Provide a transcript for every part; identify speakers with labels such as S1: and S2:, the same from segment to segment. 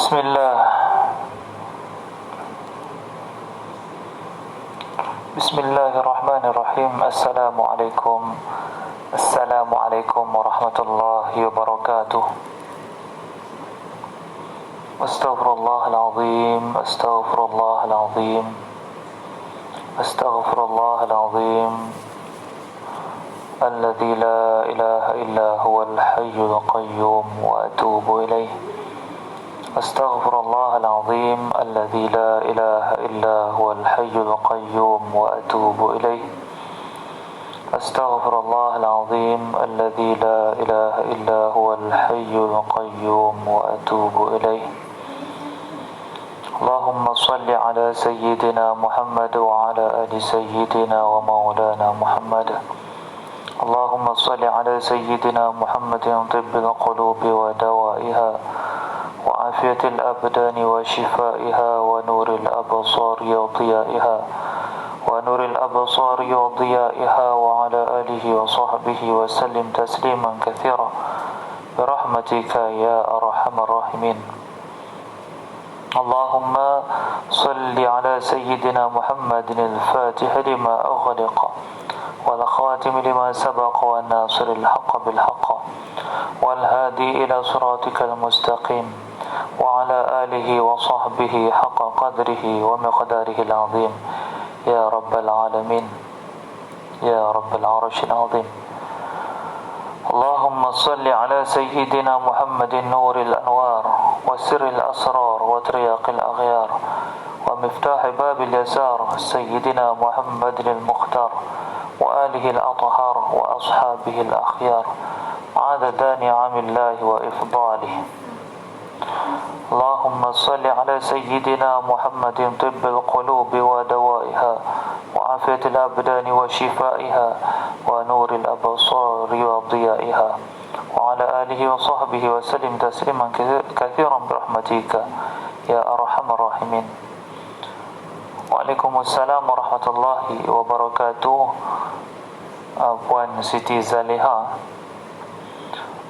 S1: Bismillah. Bismillahirrahmanirrahim. Assalamualaikum warahmatullahi wabarakatuh. Astaghfirullahalazim. Astaghfirullahalazim. Alladzi la ilaha illa huwal hayyul qayyum wa atubu ilaih. Astaghfirullahalazim. Alladzi la ilaha illa huwal hayyul qayyum wa atubu ilaih. Astaghfirullahalazim. Alladzi la ilaha illa huwal hayyul qayyum wa atubu ilaih. Allahumma salli ala sayyidina Muhammad wa ala ali sayyidina wa maulana Muhammad. Allahumma salli ala sayyidina Muhammadin tibbil qulubi wa dawaiha wa afiyatil abdani wa shifaiha wa nuril absari wa diyaiha wa ala alihi wa sahbihi wa sallim tasliman katsira birahmatika ya arhamar rahimin. Allahumma salli ala sayyidina Muhammadin al-fatih lima aghliqa wal khatim lima sabaqa wan nasiril haqq bil haqq wal hadi ila siratikal mustaqim wa ala alihi wa sahbihi haqqa qadrihi wa miqdarihi al-azim ya rabbal alamin ya rabbal arshil azim. Allahumma salli ala sayyidina Muhammadin nuril anwar wa sirril asrar wa triyaqil aghyar wa miftah babil yasar sayyidina Muhammadin al-mukhtar wa alihi al-athhar wa ashabihi al-akhyar adada ni'amillahi wa ifdalihi. Allahumma salli ala sayyidina Muhammadin tibbil qulubi wa dawaiha wa afiyatil abdani wa shifaiha wa nuril absari wa diyaiha wa ala alihi wa sahbihi wa sallim tasliman katsiran birahmatika ya arhamar rahimin. Waalaikumsalam warahmatullahi wabarakatuh. Puan Siti Zaliha,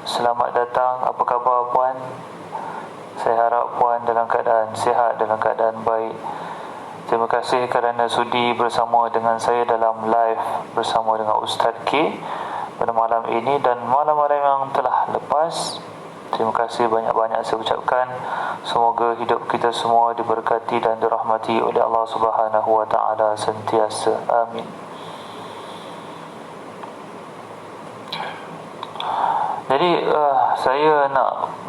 S1: selamat datang. Apa khabar puan? Saya harap puan dalam keadaan sihat, dalam keadaan baik. Terima kasih kerana sudi bersama dengan saya dalam live bersama dengan Ustaz K pada malam ini dan malam-malam yang telah lepas. Terima kasih banyak-banyak saya ucapkan. Semoga hidup kita semua diberkati dan dirahmati oleh Allah Subhanahu wa taala sentiasa. Amin. Jadi saya nak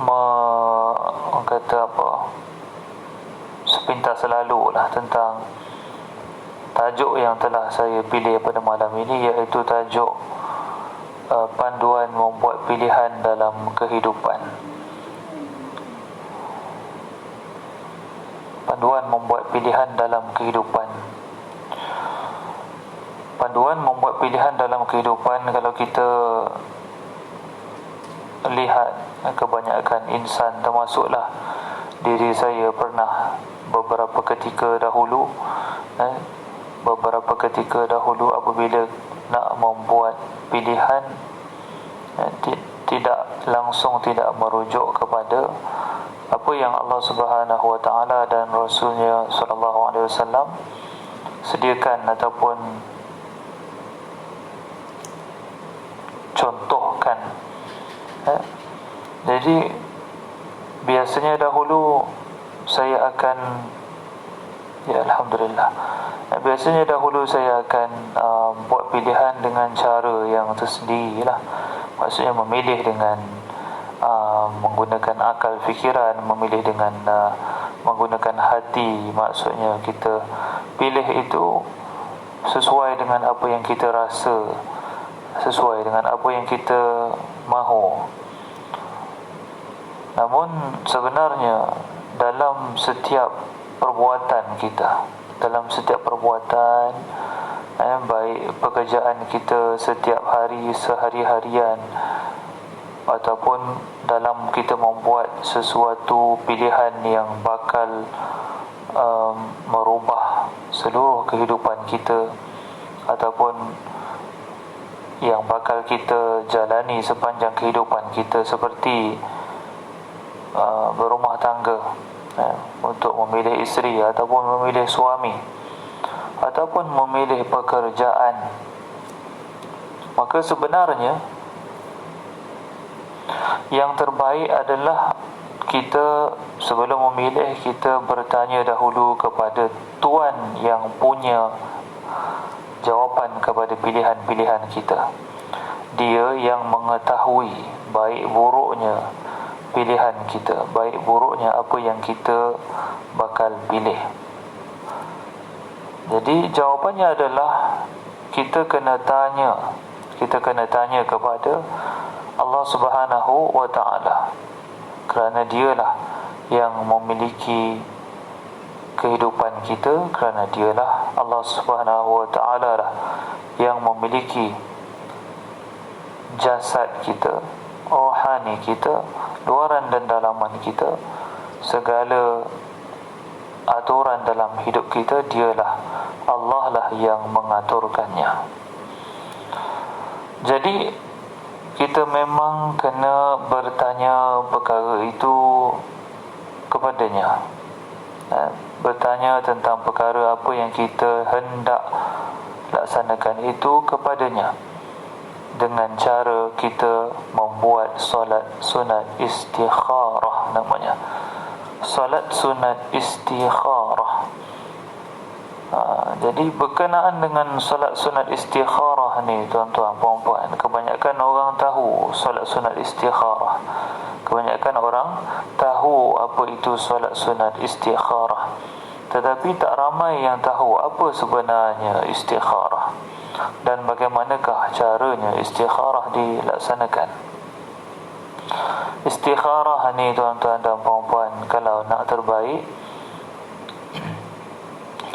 S1: kata apa, sepintas selalu lah tentang tajuk yang telah saya pilih pada malam ini, iaitu tajuk panduan membuat pilihan dalam kehidupan. Panduan membuat pilihan dalam kehidupan. Panduan membuat pilihan dalam kehidupan. Kalau kita lihat, kebanyakan insan, termasuklah diri saya, pernah beberapa ketika dahulu apabila nak membuat pilihan, tidak langsung, tidak merujuk kepada apa yang Allah Subhanahu wa taala dan Rasulnya sallallahu alaihi wasallam sediakan ataupun contohkan. Jadi biasanya dahulu saya akan, ya alhamdulillah, biasanya dahulu saya akan buat pilihan dengan cara yang tersendiri lah. Maksudnya memilih dengan menggunakan akal fikiran, memilih dengan menggunakan hati. Maksudnya kita pilih itu sesuai dengan apa yang kita rasa, sesuai dengan apa yang kita mahu. Namun sebenarnya dalam setiap perbuatan kita, baik pekerjaan kita setiap hari, sehari-harian, ataupun dalam kita membuat sesuatu pilihan yang bakal merubah seluruh kehidupan kita, ataupun yang bakal kita jalani sepanjang kehidupan kita, seperti berumah tangga. untuk memilih isteri ataupun memilih suami ataupun memilih pekerjaan, maka sebenarnya yang terbaik adalah kita sebelum memilih, kita bertanya dahulu kepada Tuan yang punya jawapan kepada pilihan-pilihan kita. Dia yang mengetahui baik buruknya pilihan kita, baik buruknya apa yang kita bakal pilih. Jadi jawapannya adalah kita kena tanya kepada Allah Subhanahu wa ta'ala, kerana dialah yang memiliki kehidupan kita, kerana dialah Allah Subhanahu wa ta'ala lah yang memiliki jasad kita, rohani kita, luaran dan dalaman kita, segala aturan dalam hidup kita, dialah Allah lah yang mengaturkannya. Jadi kita memang kena bertanya perkara itu kepadanya, bertanya tentang perkara apa yang kita hendak laksanakan itu kepadanya, dengan cara kita membuat solat sunat istikharah namanya. Solat sunat istikharah. Jadi berkenaan dengan solat sunat istikharah ni, tuan-tuan, puan-puan, kebanyakan orang tahu solat sunat istikharah. Kebanyakan orang tahu apa itu solat sunat istikharah, tetapi tak ramai yang tahu apa sebenarnya istikharah dan bagaimanakah caranya istikharah dilaksanakan. Istikharah ni, tuan-tuan dan puan-puan, kalau nak terbaik,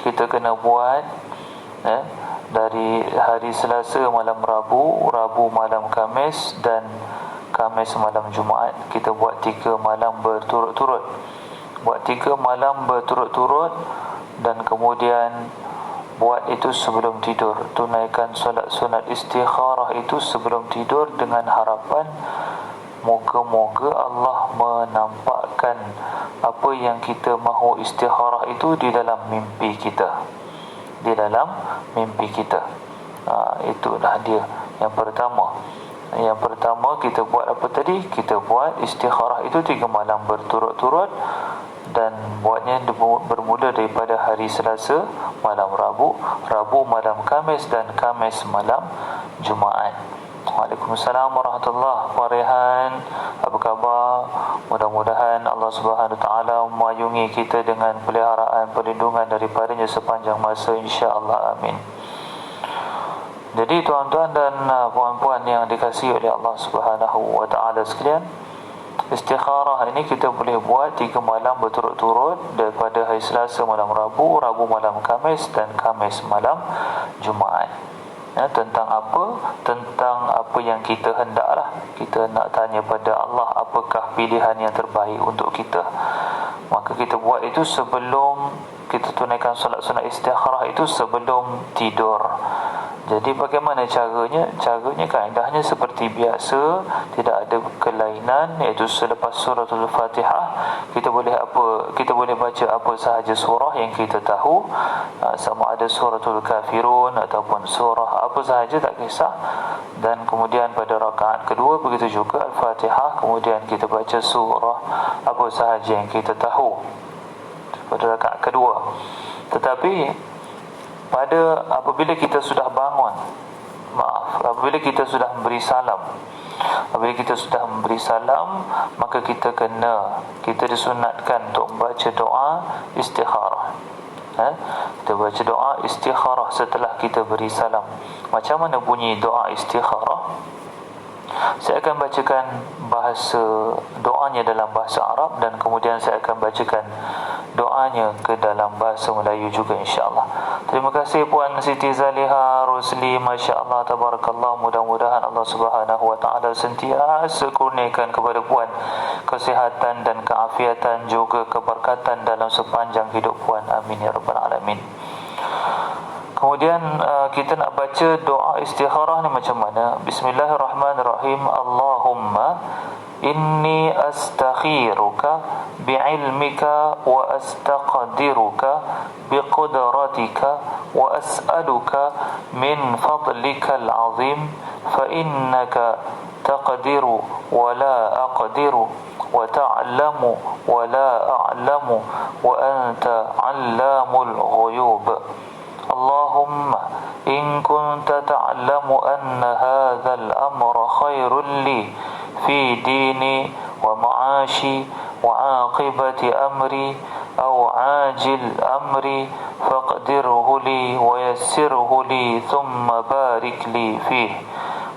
S1: kita kena buat dari hari Selasa malam Rabu, Rabu malam Khamis, dan Khamis malam Jumaat. Kita buat 3 malam berturut-turut. Buat 3 malam berturut-turut, dan kemudian buat itu sebelum tidur. Tunaikan solat sunat istikharah itu sebelum tidur, dengan harapan moga-moga Allah menampakkan apa yang kita mahu istikharah itu di dalam mimpi kita. Di dalam mimpi kita. Itulah dia yang pertama. Yang pertama kita buat apa tadi? Kita buat istikharah itu 3 malam berturut-turut, dan buatnya bermula daripada hari Selasa malam Rabu, Rabu malam Khamis, dan Khamis malam Jumaat. Waalaikumsalam warahmatullahi wabarakatuh. Puan Rehan, apa khabar? Mudah-mudahan Allah Subhanahu Taala memayungi kita dengan peliharaan, perlindungan daripadanya sepanjang masa, insya-Allah, amin. Jadi tuan-tuan dan puan-puan yang dikasihi oleh Allah Subhanahu wa Taala sekalian, istikharah ini kita boleh buat 3 malam berturut-turut, daripada hari Selasa malam Rabu, Rabu malam Khamis, dan Khamis malam Jumaat. Tentang apa? Tentang apa yang kita hendaklah. Kita nak tanya pada Allah apakah pilihan yang terbaik untuk kita. Maka kita buat itu sebelum kita tunaikan solat sunat istikharah itu sebelum tidur. Jadi bagaimana caranya? Caranya kaedahnya seperti biasa, tidak ada kelainan, iaitu selepas suratul Fatihah kita boleh baca apa sahaja surah yang kita tahu, sama ada suratul Kafirun ataupun surah apa sahaja, tak kisah. Dan kemudian pada rakaat kedua begitu juga Al-Fatihah, kemudian kita baca surah apa sahaja yang kita tahu pada rakaat kedua. Tetapi apabila kita sudah bangun, apabila kita sudah memberi salam, maka kita disunatkan untuk membaca doa istikharah. Kita baca doa istikharah setelah kita beri salam. Macam mana bunyi doa istikharah? Saya akan bacakan bahasa doanya dalam bahasa Arab, dan kemudian saya akan bacakan doanya ke dalam bahasa Melayu juga, insya-Allah. Terima kasih Puan Siti Zaliha Rusli, masya-Allah, tabarakallah. Mudah-mudahan Allah Subhanahu wa taala sentiasa kurniakan kepada Puan kesihatan dan keafiatan, juga keberkatan dalam sepanjang hidup Puan, amin ya rabbal alamin. Kemudian kita nak baca doa istikharah ni macam mana? Bismillahirrahmanirrahim. Allahumma inni astakhiruka bi'ilmika wa astaqdiruka biqudratika wa as'aluka min fadlikal azim fa innaka taqdiru wa la aqdiru wa ta'lamu wa la a'lamu wa anta 'allamul ghuyub. Allahumma in kunta ta'lamu anna hadzal amra khairul li fi dini wa ma'ashi wa aqibati amri aw ajil amri faqdirhu li wa yassirhu li thumma barik li fihi.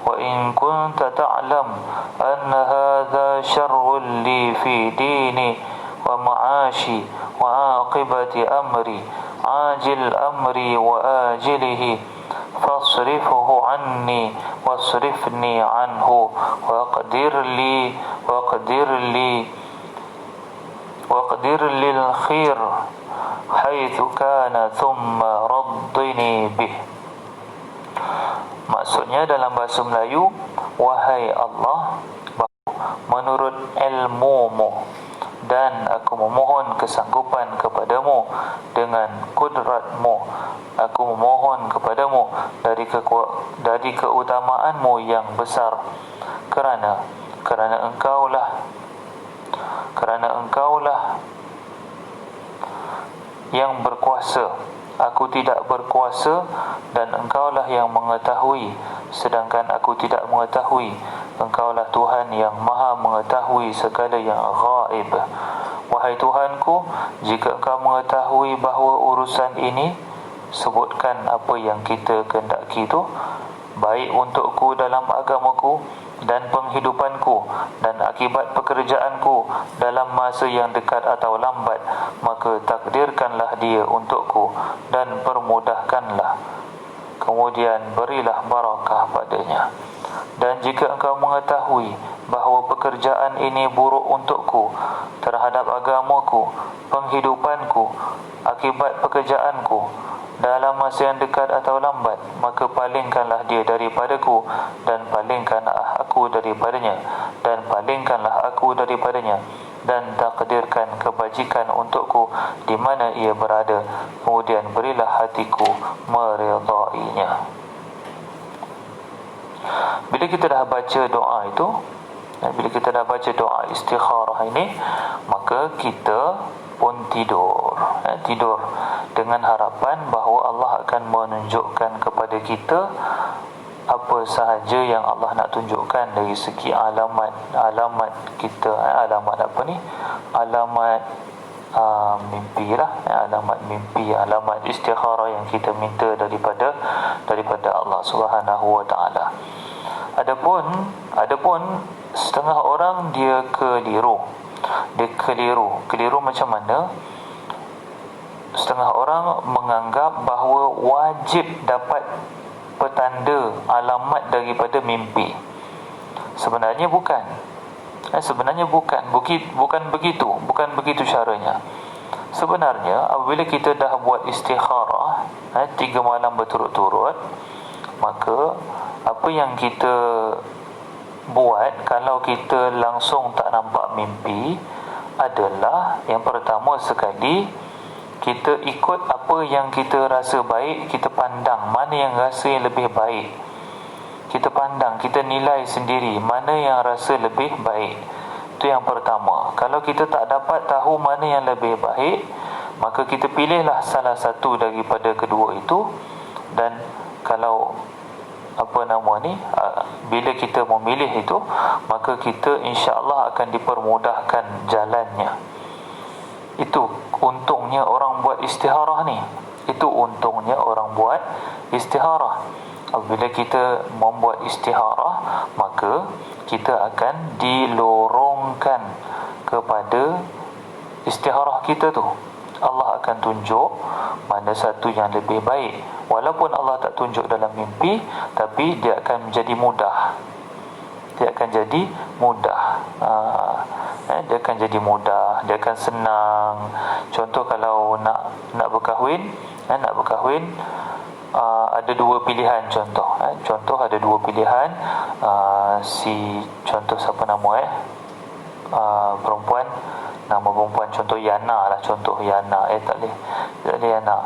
S1: Wa in kunta ta'lam anna hadha syarrun li fi dini wa ma'ashi wa aqibati amri ajil amri wa ajilihi fasrifhu anni wasrifni anhu waqdir lil khair haitsu kana thumma raddini bih. Maksudnya dalam bahasa Melayu, wahai Allah, menurut ilmumu, dan aku memohon kesanggupan kepadamu dengan kudratmu. Aku memohon kepadamu dari keutamaanmu yang besar, kerana engkaulah yang berkuasa. Aku tidak berkuasa dan engkaulah yang mengetahui, sedangkan aku tidak mengetahui. Engkaulah Tuhan yang maha mengetahui segala yang ghaib. Wahai Tuhanku, jika engkau mengetahui bahawa urusan ini, sebutkan apa yang kita kehendaki itu, baik untukku dalam agamaku dan penghidupanku dan akibat pekerjaanku dalam masa yang dekat atau lambat, maka takdirkanlah dia untukku dan permudahkanlah, kemudian berilah barakah padanya. Dan jika engkau mengetahui bahawa pekerjaan ini buruk untukku terhadap agamaku, penghidupanku, akibat pekerjaanku dalam masa yang dekat atau lambat, maka palingkanlah dia daripadaku dan palingkanlah aku daripadanya, dan palingkanlah aku daripadanya, dan takdirkan kebajikan untukku di mana ia berada, kemudian berilah hatiku meredainya. Bila kita dah baca doa itu, bila kita dah baca doa istikharah ini, maka kita pun tidur dengan harapan bahawa Allah akan menunjukkan kepada kita apa sahaja yang Allah nak tunjukkan dari segi alamat kita. Alamat apa ni? Alamat mimpi lah, alamat mimpi, alamat istikharah yang kita minta daripada Allah Subhanahu wa taala. Adapun setengah orang dia keliru macam mana? Setengah orang menganggap bahawa wajib dapat petanda alamat daripada mimpi. Sebenarnya bukan begitu caranya. Sebenarnya apabila kita dah buat istikharah 3 malam berturut-turut, maka apa yang kita buat kalau kita langsung tak nampak mimpi adalah, yang pertama sekali, kita ikut apa yang kita rasa baik. Kita pandang mana yang rasa yang lebih baik, kita pandang, kita nilai sendiri mana yang rasa lebih baik. Itu yang pertama. Kalau kita tak dapat tahu mana yang lebih baik, maka kita pilihlah salah satu daripada kedua itu. Dan kalau bila kita memilih itu, maka kita insya-Allah akan dipermudahkan jalannya. Itu untungnya orang buat istikharah ni. Apabila kita membuat istikharah, maka kita akan dilorongkan kepada istikharah kita tu. Allah akan tunjuk mana satu yang lebih baik. Walaupun Allah tak tunjuk dalam mimpi, tapi dia akan menjadi mudah. Dia akan jadi mudah, dia akan senang. Contoh kalau nak berkahwin, ada dua pilihan. Contoh ada dua pilihan. Contoh siapa nama perempuan, nama perempuan contoh Yana lah, contoh Yana, tak boleh Yana,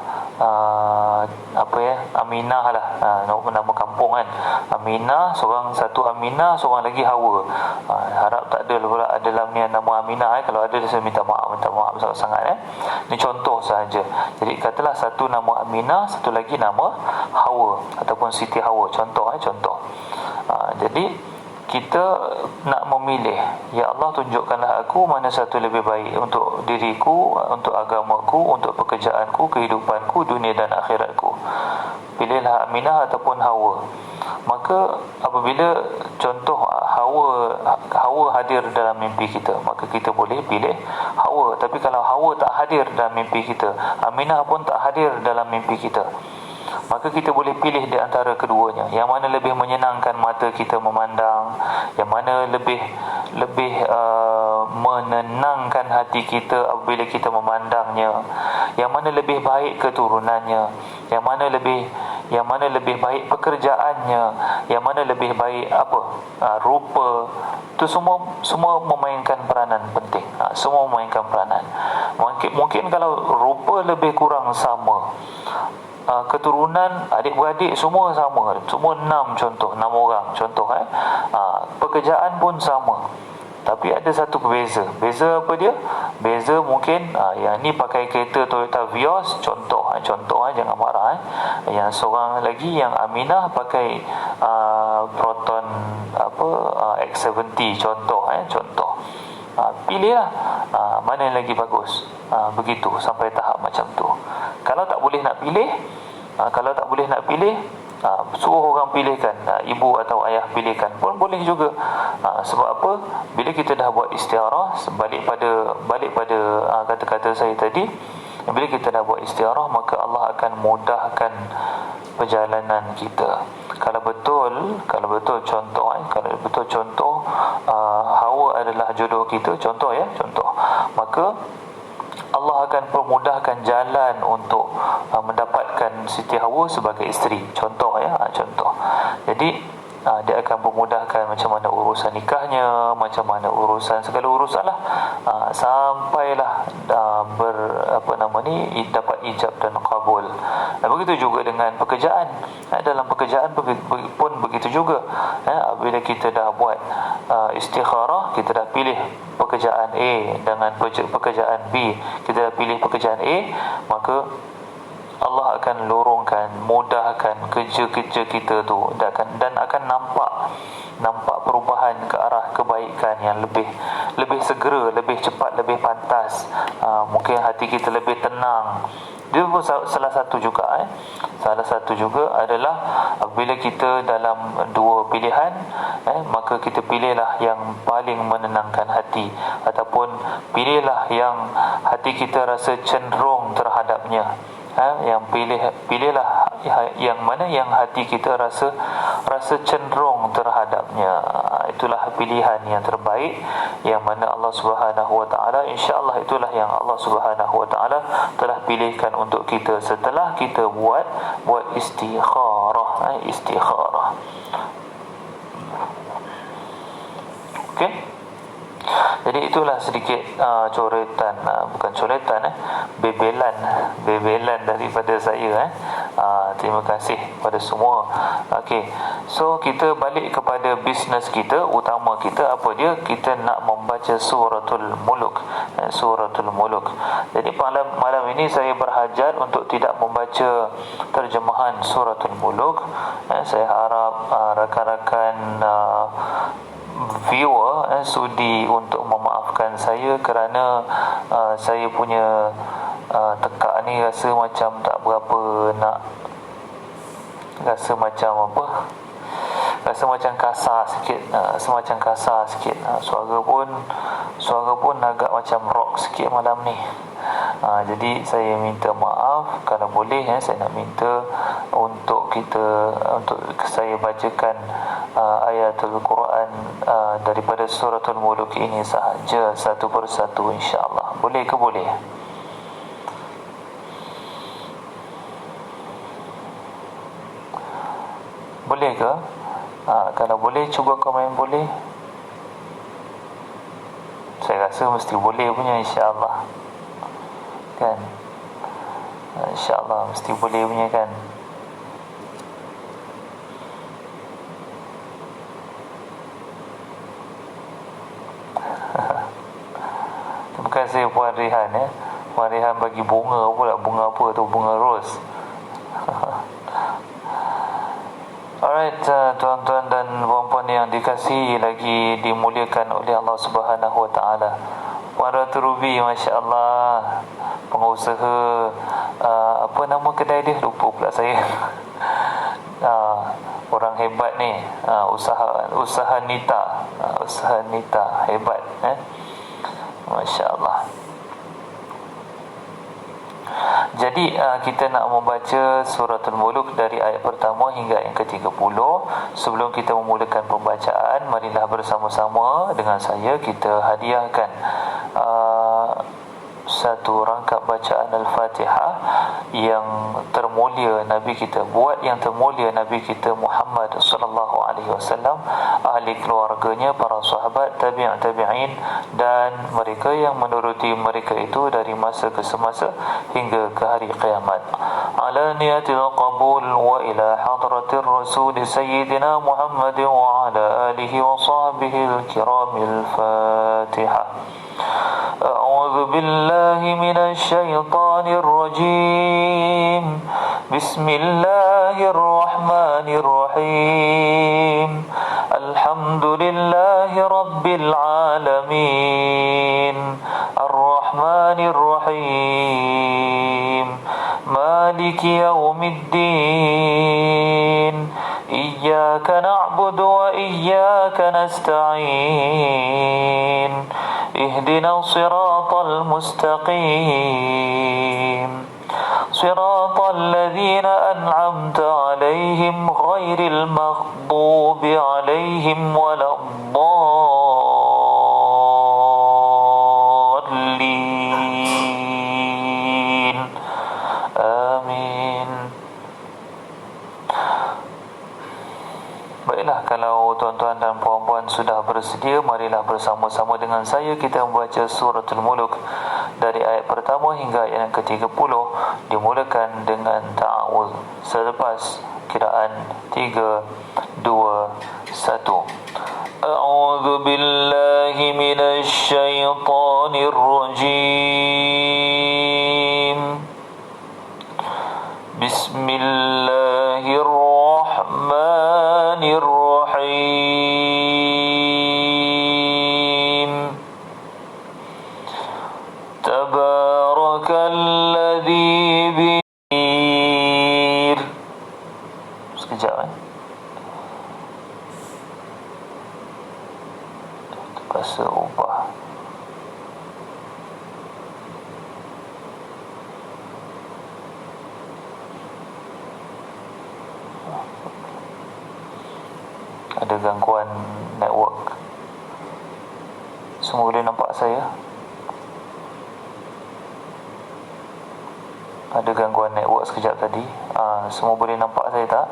S1: Aminah lah, nama kampung kan, Aminah, satu Aminah, seorang lagi Hawa. Harap tak ada pula dalam ni nama Aminah, kalau ada saya minta maaf sangat-sangat. Ni contoh sahaja. Jadi katalah satu nama Aminah, satu lagi nama Hawa ataupun Siti Hawa, contoh. Jadi kita nak memilih, ya Allah tunjukkanlah aku mana satu lebih baik untuk diriku, untuk agamaku, untuk pekerjaanku, kehidupanku, dunia dan akhiratku. Pilihlah Aminah ataupun Hawa. Maka apabila contoh Hawa hadir dalam mimpi kita, maka kita boleh pilih Hawa. Tapi kalau Hawa tak hadir dalam mimpi kita, Aminah pun tak hadir dalam mimpi kita, maka kita boleh pilih di antara keduanya. Yang mana lebih menyenangkan mata kita memandang, yang mana lebih menenangkan hati kita apabila kita memandangnya, yang mana lebih baik keturunannya, yang mana lebih baik pekerjaannya, yang mana lebih baik rupa. Itu semua memainkan peranan penting. Semua memainkan peranan. Mungkin kalau rupa lebih kurang sama, keturunan adik-beradik semua sama, semua 6 orang contoh, pekerjaan pun sama, tapi ada satu beza apa dia? Beza mungkin yang ni pakai kereta Toyota Vios, contoh, jangan marah. Yang seorang lagi, yang Aminah, pakai Proton X70, contoh. Pilihlah mana yang lagi bagus. Begitu sampai tahap macam tu. Kalau tak boleh nak pilih, suruh orang pilihkan, ibu atau ayah pilihkan pun boleh juga. Sebab apa? Bila kita dah buat istikharah, balik pada kata-kata saya tadi, bila kita dah buat istikharah, maka Allah akan mudahkan perjalanan kita. Kalau betul contoh Hawa adalah jodoh kita, contoh, maka Allah akan permudahkan jalan untuk mendapatkan Siti Hawa sebagai isteri, contoh. Jadi dia akan memudahkan macam mana urusan nikahnya, macam mana urusan, segala urusan lah, sampailah dapat ijab dan kabul. Begitu juga dengan pekerjaan. Dalam pekerjaan pun begitu juga. Bila kita dah buat istikharah, kita dah pilih pekerjaan A dengan pekerjaan B, kita dah pilih pekerjaan A, maka Allah akan lorongkan, mudahkan kerja-kerja kita tu, dan akan nampak perubahan ke arah kebaikan yang lebih segera, lebih cepat, lebih pantas. Mungkin hati kita lebih tenang. Dia pun salah satu juga adalah bila kita dalam dua pilihan, maka kita pilihlah yang paling menenangkan hati, ataupun pilihlah yang hati kita rasa cenderung terhadapnya. Pilihlah yang mana yang hati kita rasa cenderung terhadapnya. Itulah pilihan yang terbaik, yang mana Allah Subhanahu Wa Taala, insya-Allah itulah yang Allah Subhanahu Wa Taala telah pilihkan untuk kita setelah kita buat istikharah. Okey. Jadi itulah sedikit bebelan daripada saya. Terima kasih kepada semua. Okey, so kita balik kepada bisnes kita, utama kita apa dia? Kita nak membaca suratul muluk. Jadi malam ini saya berhajat untuk tidak membaca terjemahan suratul muluk. Saya harap rakan-rakan viewer sudi untuk memaafkan saya kerana saya punya tekak ni rasa macam tak berapa nak, rasa macam kasar sikit, suara pun agak macam rock sikit malam ni. Jadi saya minta maaf. Kalau boleh, saya nak minta untuk saya bacakan ayatul Quran daripada suratul muluk ini sahaja, satu persatu, insya-Allah. Boleh ke? Boleh. Boleh ke? Kalau boleh, cuba komen boleh. Saya rasa mesti boleh punya, insya-Allah. Kan? InsyaAllah mesti boleh punya kan. Terima kasih Puan Rihan ya. Puan Rihan bagi bunga pula. Bunga apa tu? Bunga rose. Alright, tuan-tuan dan puan-puan yang dikasihi lagi dimuliakan oleh Allah Subhanahu Wa Taala. Puan Ratu Ruby, masya-Allah, pengusaha apa nama kedai dia, lupa pula saya. Orang hebat ni, usaha Nita, usaha Nita hebat, masya-Allah. Jadi kita nak membaca suratul Mulk dari ayat pertama hingga yang ke-30. Sebelum kita memulakan pembacaan, marilah bersama-sama dengan saya kita hadiahkan satu rangkap bacaan Al-Fatihah yang termulia Nabi kita buat, yang termulia Nabi kita Muhammad sallallahu alaihi wasallam, ahli keluarganya, para sahabat, tabi'in dan mereka yang menuruti mereka itu dari masa ke semasa hingga ke hari kiamat. Ala niyatil qabul wa ila hadratir rasul sayyidina Muhammad wa ala alihi wa sahbihi al-kiramil Fatihah. أعوذ بالله من الشيطان الرجيم بسم الله الرحمن الرحيم الحمد لله رب العالمين الرحمن الرحيم مالك يوم الدين إياك نعبد وإياك نستعين اهدنا الصراط المستقيم صراط الذين أنعمت عليهم غير المغضوب عليهم ولا الضالين آمين. Baiklah, kalau tuan-tuan dan puan-puan sudah bersedia, marilah bersama-sama dengan saya kita membaca suratul Mulk dari ayat pertama hingga ayat yang ke-30, dimulakan dengan ta'awudz selepas kiraan 3, 2, 1. A'udzu billahi minasy syaithanir rajim. Bismillahirrahmanirrahim. Tabarakalladzi bir. Sekejap terpaksa ubah. Ada gangguan network. Semua boleh nampak saya? Ada gangguan network sekejap tadi. Semua boleh nampak saya tak?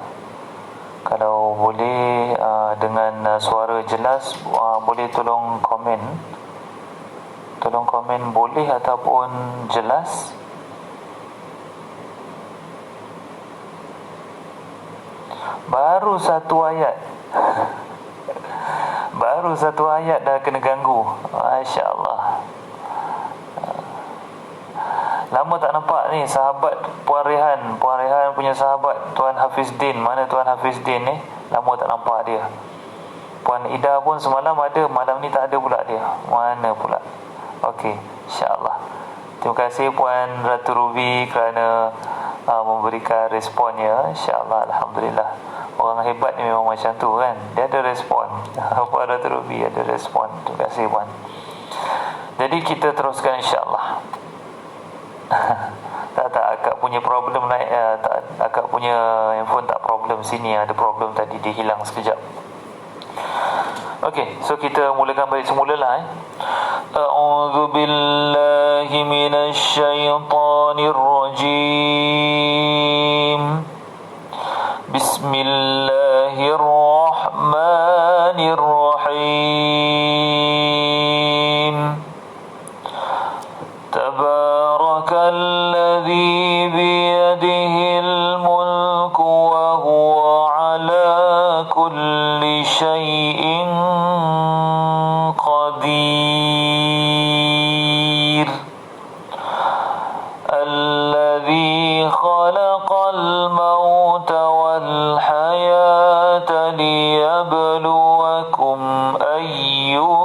S1: Kalau boleh dengan suara jelas, boleh tolong komen. Tolong komen boleh ataupun jelas. Baru satu ayat baru satu ayat dah kena ganggu. Masya Allah. Lama tak nampak ni sahabat Puan Rehan punya sahabat Tuan Hafizdin. Mana Tuan Hafizdin ni? Lama tak nampak dia. Puan Ida pun semalam ada, malam ni tak ada pula dia. Mana pula? Okey, insya-Allah. Terima kasih Puan Ratu Ruby kerana memberikan responnya. Insya-Allah, alhamdulillah. Orang hebat ni memang macam tu kan. Dia ada respon. Puan Ratu Ruby ada respon. Terima kasih Puan. Jadi kita teruskan insya-Allah. tak akak punya problem naik, akak punya handphone tak problem, sini ada problem tadi, dia hilang sekejap. Okey, so kita mulakan balik semula lah. A'udzu billahi minasy syaithanir rajim. Bismillahirrahmanirrahim.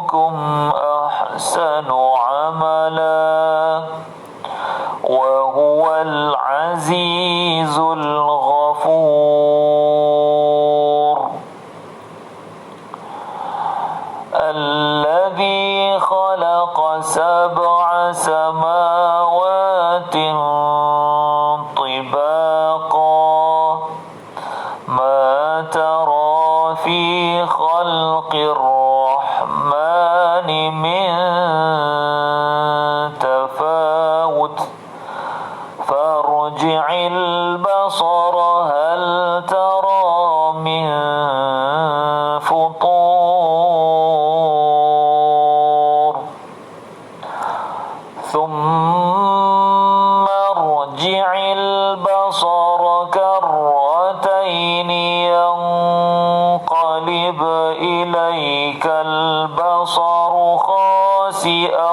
S1: أيكم أحسن عملا وهو العزيز الغفور الذي خلق سبع سماوات طباقا ما ترى في خلق الرحمن من تفاوت فارجع البصر هل ترى من فطور ثم ارجع البصر كرتين ينقلب إليك البصر خاسئا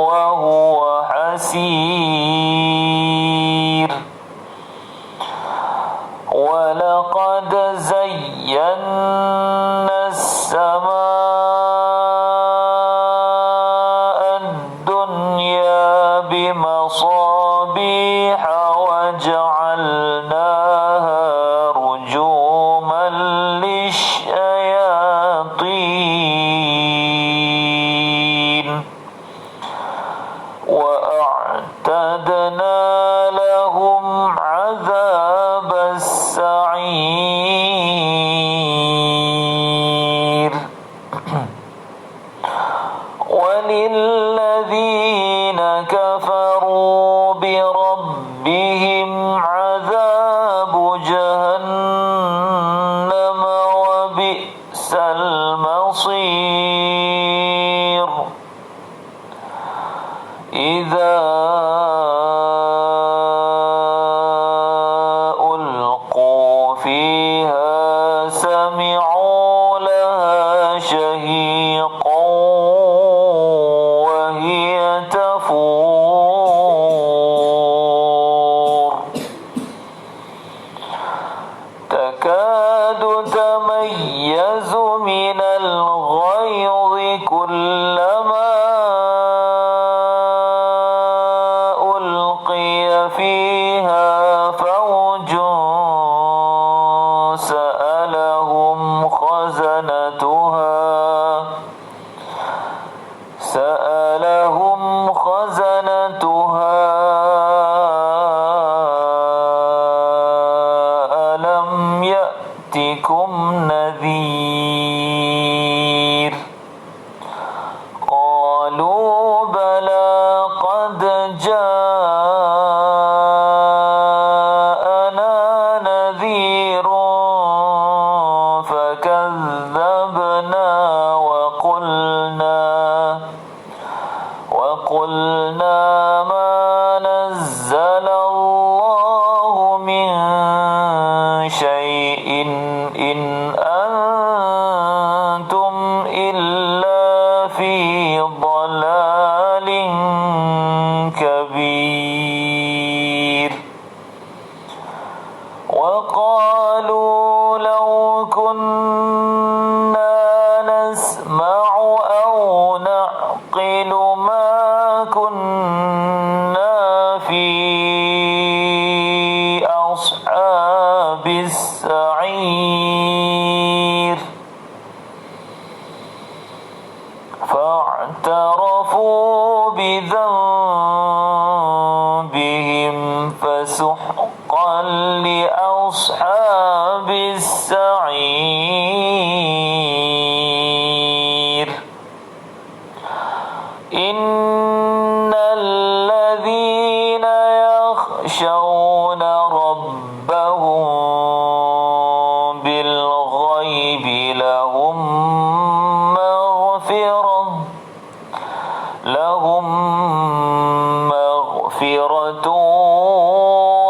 S1: وهو حسير ولقد زينا السماء الدنيا بمصابيح وجعلناها رجوما للشياطين وأعتدنا لهم عذاب السعير وللذين كفروا بربهم عذاب جهنم وبئس المصير إذا ألقوا فيها سمعوا لها شهيقا وهي تفور تكاد تميز من الغيظ كلما ألقي فيها فوج سألهم خزنتها ألم يأتكم نذير قالوا بلى قد جاءنا نذير فكذبنا وقلنا ما نزل الله من شيء إن أنتم إلا في ضلال كبير وقالوا لو كنا نسمع أو نعقل ما كنا في أصحاب السعير فاعترفوا بذنبهم فسحقا لأصحاب السعير إن الذين يخشون ربهم بالغيب لهم مغفرة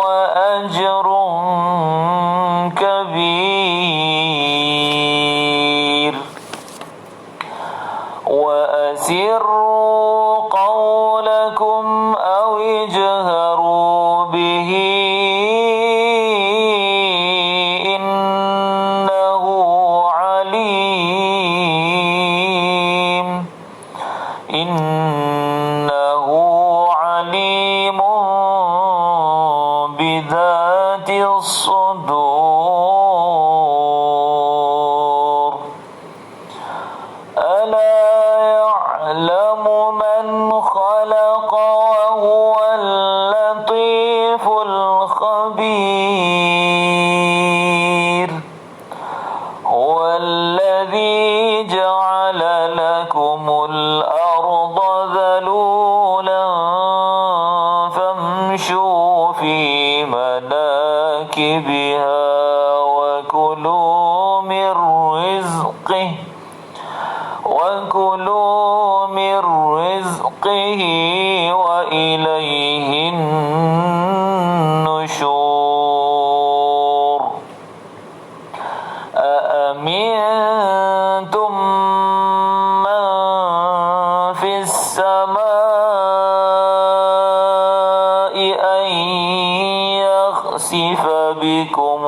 S1: وأجر كبير وأسروا قولكم أو اجهروا به إنه عليم إنه عليم بذات الصدور ألا يعلم من خلق وهو اللطيف الخبير هو الذي جعل لكم الأرض ذلولا فامشوا في مناكبها وكلوا من رزقه وإليه النشور أأمنتم من في السماء أن يخسف بكم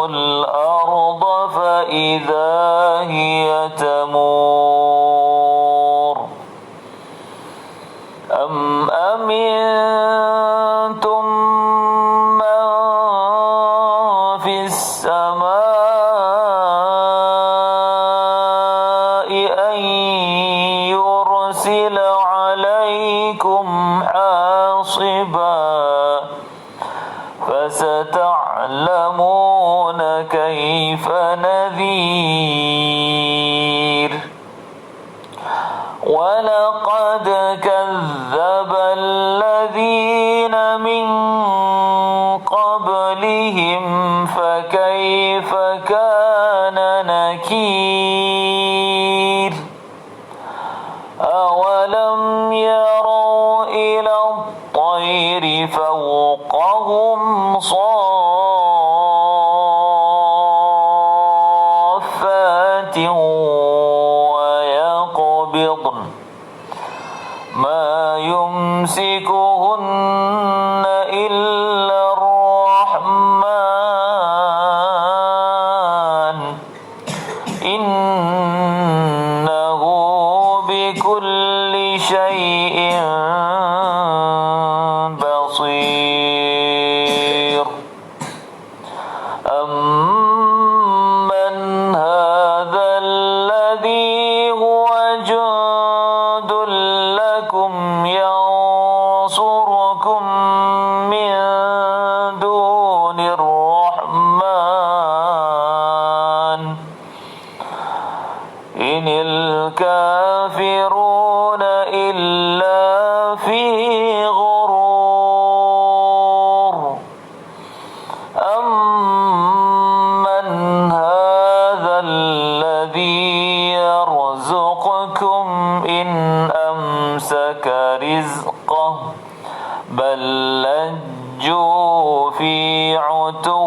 S1: الأرض فإذا هي تمور أم أمنتم من في السماء أن يرسل عليكم حاصبا فستعلمون كيف نذير ولقد كذب الذين من قبلهم فكيف كان نكير أولم يروا إلى الطير فوقهم صافات ويقبضن ما يمسكهن إلا الرحمن إنه بكل شيء بصير أمن هذا الذي هو جند لكم ينصركم من دون الرحمن إن الكافرون إلا في غرور أمن هذا الذي يرزقكم إن أمسك رزقه بل لجوا في عتو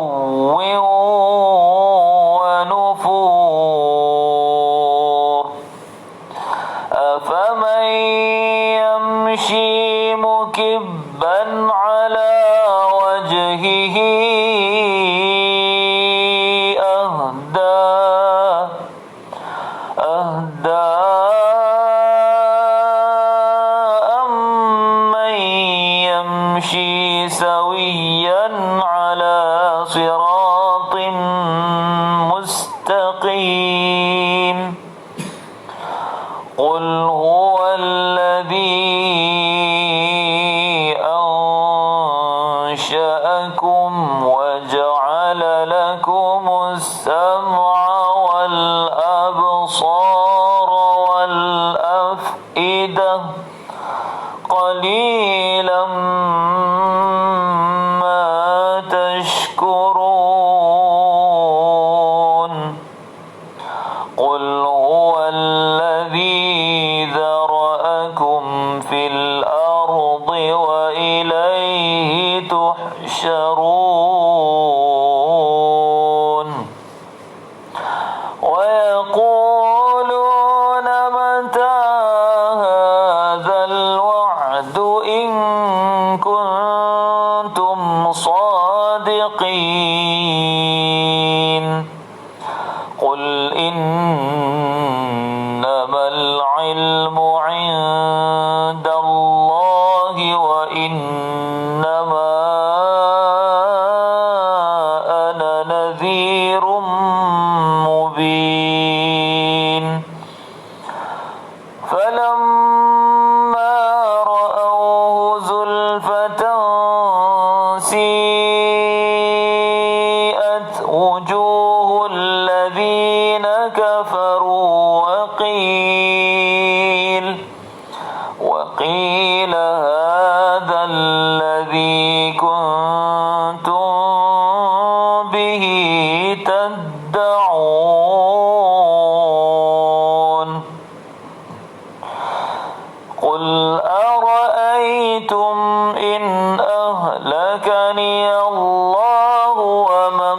S1: ونفور أفمن يمشي مكبا على وجهه أهدى أمن يمشي سويا على صراط مستقيم قل هو الذي أنشأكم وجعل لكم السمع والأبصار والأفئدة قليلا ما تشكرون قل هو الذي ذرأكم في الأرض وإليه تحشرون ويقولون متى هذا الوعد إن كنتم صادقين قل إنما العلم عند الله وإنما أنا نذير مبين فلما رأوه زلفة سيئت وجوه الذين كفروا وقيل هذا الذي كنتم به تدعون قل أرأيتم إن أهلكني الله ومن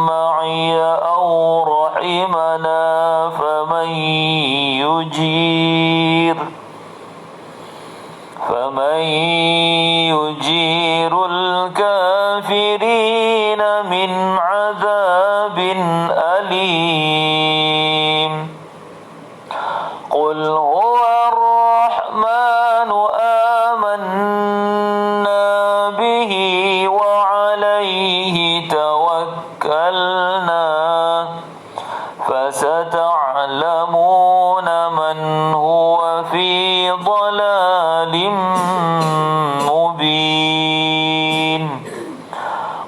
S1: معي أو رحمنا فمن يجير الكافرين من عذاب أليم قل هو الرحمن آمنا به وعليه توكلنا فستعلمون من هو في ضلال مبين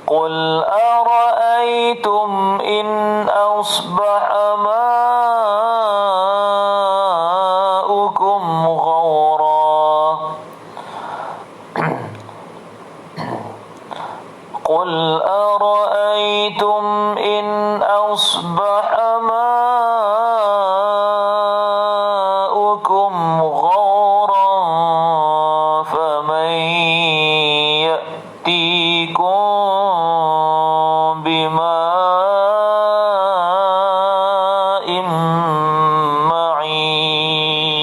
S1: قل أرأيتم إن أصبح ماؤكم غورا قل أرأيتم إن أصبح ماؤكم غورا فمن يأتيكم بماء معين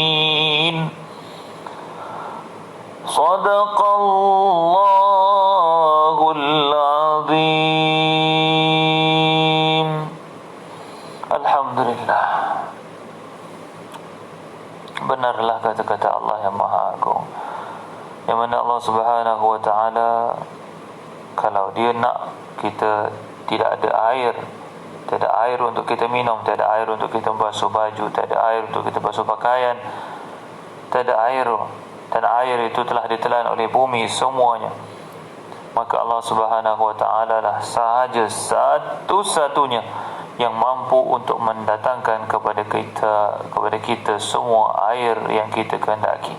S1: صدق الله العظيم. Alhamdulillah, benarlah kata-kata Allah yang Maha Agung, yang mana Allah Subhanahu wa Ta'ala, kalau Dia nak kita tidak ada air, tak ada air untuk kita minum, tak ada air untuk kita basuh baju, tak ada air untuk kita basuh pakaian, tak ada air, dan air itu telah ditelan oleh bumi semuanya, maka Allah Subhanahu wa Ta'ala lah sahaja satu-satunya yang mampu untuk mendatangkan kepada kita semua air yang kita kehendaki.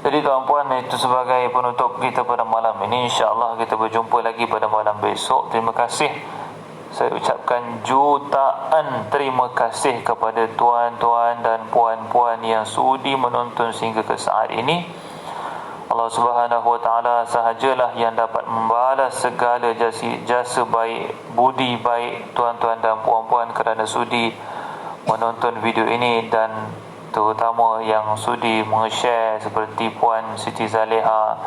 S1: Jadi tuan-puan, itu sebagai penutup kita pada malam ini. InsyaAllah kita berjumpa lagi pada malam besok. Terima kasih. Saya ucapkan jutaan terima kasih kepada tuan-tuan dan puan-puan yang sudi menonton sehingga ke saat ini. Allah Subhanahu wa Ta'ala sahajalah yang dapat membalas segala jasa baik, budi baik tuan-tuan dan puan-puan kerana sudi menonton video ini, dan terutama yang sudi meng-share seperti Puan Siti Zaleha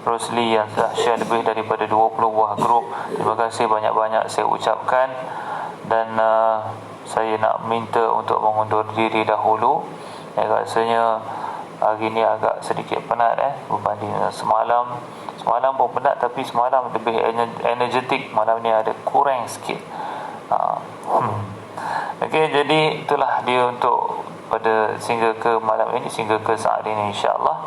S1: Rosli yang telah share lebih daripada 20 buah grup. Terima kasih banyak-banyak saya ucapkan, dan saya nak minta untuk mengundur diri dahulu. Rasanya hari ni agak sedikit penat berbanding semalam. Semalam pun penat, tapi semalam lebih energetik. Malam ni ada kurang sikit. Okey, jadi itulah dia untuk pada sehingga ke malam ini, sehingga ke saat ini, insya-Allah.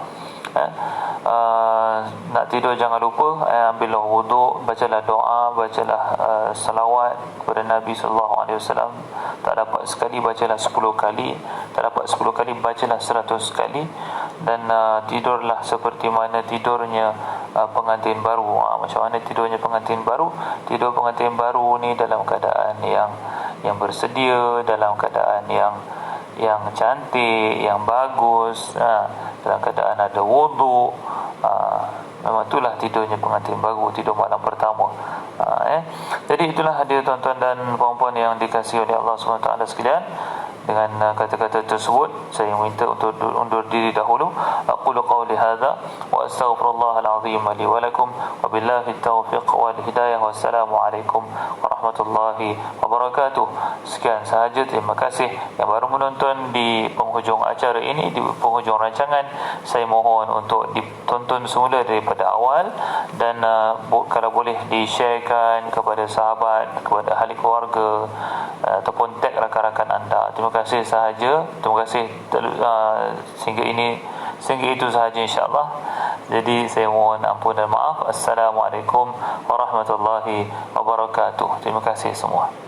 S1: Nak tidur jangan lupa ambillah wuduk, bacalah doa, bacalah salawat kepada Nabi sallallahu alaihi wasallam. Tak dapat sekali bacalah 10 kali, tak dapat 10 kali bacalah 100 kali, dan tidurlah seperti mana tidurnya pengantin baru. Macam mana tidurnya pengantin baru? Tidur pengantin baru ni dalam keadaan yang bersedia, dalam keadaan yang cantik, yang bagus, dalam keadaan ada wuduk. Memang itulah tidurnya pengantin baru, tidur malam pertama. Jadi itulah dia tuan-tuan dan puan-puan yang dikasihi oleh Allah SWT sekalian. dengan kata-kata tersebut saya minta untuk undur diri dahulu. Aqulu qawli hadza wa astaghfirullah al-azim li wa lakum wa billahi taufiq wal hidayah. Wassalamualaikum warahmatullahi wabarakatuh. Sekian sahaja, terima kasih yang baru menonton di penghujung acara ini, di penghujung rancangan. Saya mohon untuk ditonton semula daripada awal dan kalau boleh di-sharekan kepada sahabat, kepada ahli keluarga ataupun tag rakan-rakan anda. Terima kasih sahaja. Terima kasih sehingga itu sahaja insya-Allah. Jadi saya mohon ampun dan maaf. Assalamualaikum warahmatullahi wabarakatuh. Terima kasih semua.